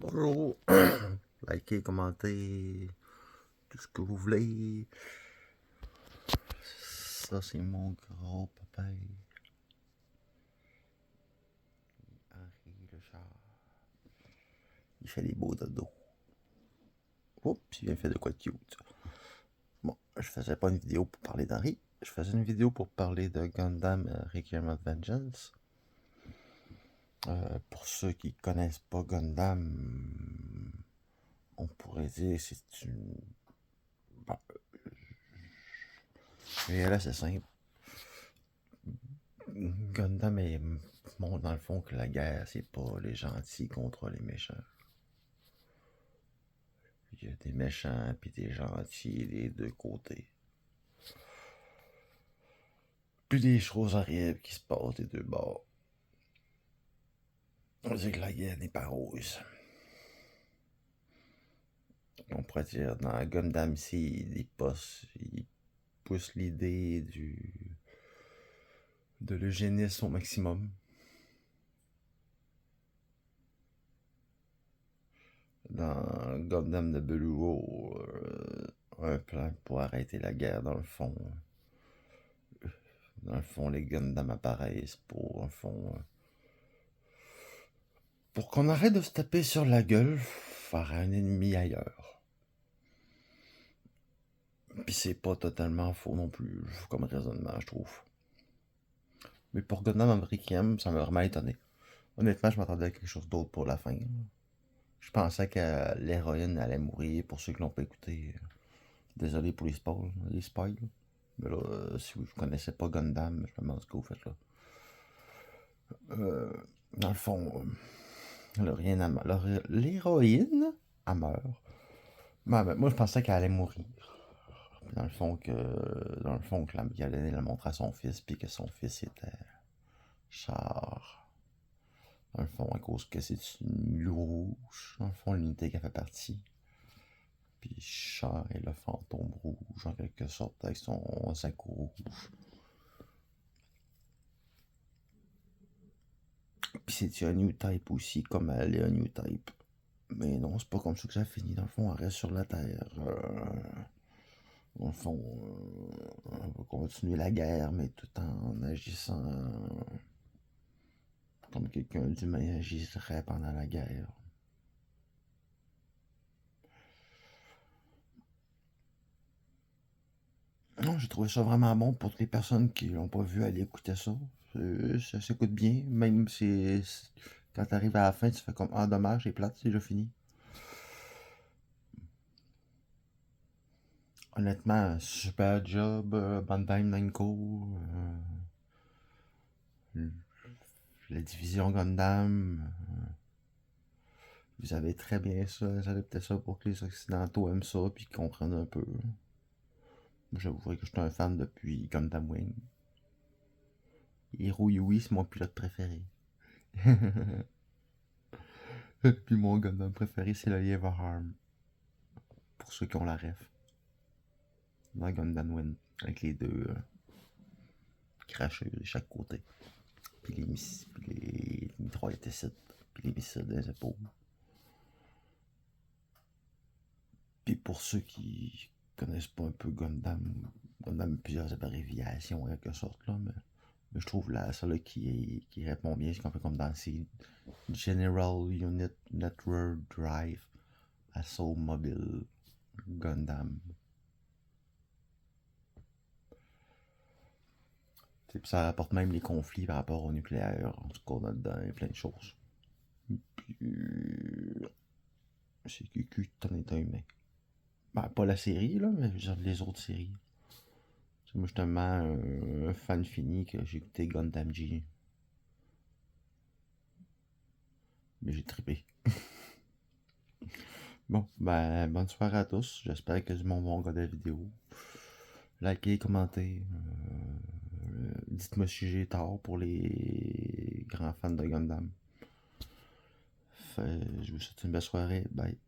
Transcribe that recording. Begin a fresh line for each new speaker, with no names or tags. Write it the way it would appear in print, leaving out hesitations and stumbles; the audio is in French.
Bonjour. Likez, commentez, tout ce que vous voulez. Ça, c'est mon gros papa. Henri le chat. Il fait des beaux dodos. Oups, il vient faire de quoi de cute. Bon, je faisais pas une vidéo pour parler d'Henri. Je faisais une vidéo pour parler de Gundam Requiem of Vengeance. Pour ceux qui connaissent pas Gundam, on pourrait dire que c'est une... Bon, c'est simple. Gundam montre dans le fond que la guerre, c'est pas les gentils contre les méchants. Il y a des méchants puis des gentils des deux côtés. Puis des choses horribles qui se passent des deux bords. On dit que la guerre n'est pas rose. On pourrait dire dans Gundam ici, ils poussent l'idée de l'eugénisme au maximum. Dans Gundam de Beluo, un plan pour arrêter la guerre dans le fond. Dans le fond, les Gundam apparaissent pour qu'on arrête de se taper sur la gueule, faire un ennemi ailleurs. Puis c'est pas totalement faux non plus, comme raisonnement, je trouve. Mais pour Gundam Requiem, ça m'a vraiment étonné. Honnêtement, je m'attendais à quelque chose d'autre pour la fin. Je pensais que l'héroïne allait mourir, pour ceux qui l'ont pas écouté. Désolé pour les spoils. Mais là, si vous ne connaissez pas Gundam, je me demande ce que vous faites là. Dans le fond, l'héroïne, elle meurt. Moi, je pensais qu'elle allait mourir. Dans le fond, qu'elle allait la montrer à son fils, puis que son fils était Char. Dans le fond, à cause que c'est une rouge. Dans le fond, l'unité qui a fait partie. Puis Char est le fantôme rouge, en quelque sorte, avec son sac rouge. Puis c'est un new type aussi, comme elle est un new type. Mais non, c'est pas comme ça que ça finit. Dans le fond, elle reste sur la Terre. Dans le fond, on va continuer la guerre, mais tout en agissant comme quelqu'un d'humain agirait pendant la guerre. Non, j'ai trouvé ça vraiment bon pour toutes les personnes qui l'ont pas vu aller écouter ça. Ça s'écoute bien, même si quand t'arrives à la fin, tu fais comme ah dommage, c'est plate, c'est déjà fini. Honnêtement, super job, Bandai Namco, la division Gundam. Vous avez très bien ça, vous avez peut-être ça pour que les Occidentaux aiment ça puis comprennent un peu. J'avouerai que je suis un fan depuis Gundam Wing. Hiro Yui, c'est mon pilote préféré. Puis mon Gundam préféré, c'est le Everharm. Pour ceux qui ont la ref. Dans Gundam Wing, avec les deux cracheux de chaque côté. Puis les mitraillettes, puis les missiles des épaules. Puis pour ceux qui connaissent pas un peu Gundam a plusieurs abréviations en quelque sorte là, mais je trouve là celle-là qui répond bien, c'est qu'on fait comme dans ces General Unit Network Drive Assault Mobile Gundam. Puis ça rapporte même les conflits par rapport au nucléaire, en tout cas là-dedans, il y a plein de choses. Puis c'est QQ t'en est un humain. Ben, pas la série, là, mais je veux dire les autres séries. C'est moi, justement, un fan fini que j'ai écouté Gundam G. Mais j'ai trippé. Bon, ben, bonne soirée à tous. J'espère que du monde va regarder la vidéo. Likez, commentez. Dites-moi si j'ai tort pour les grands fans de Gundam. Je vous souhaite une belle soirée. Bye.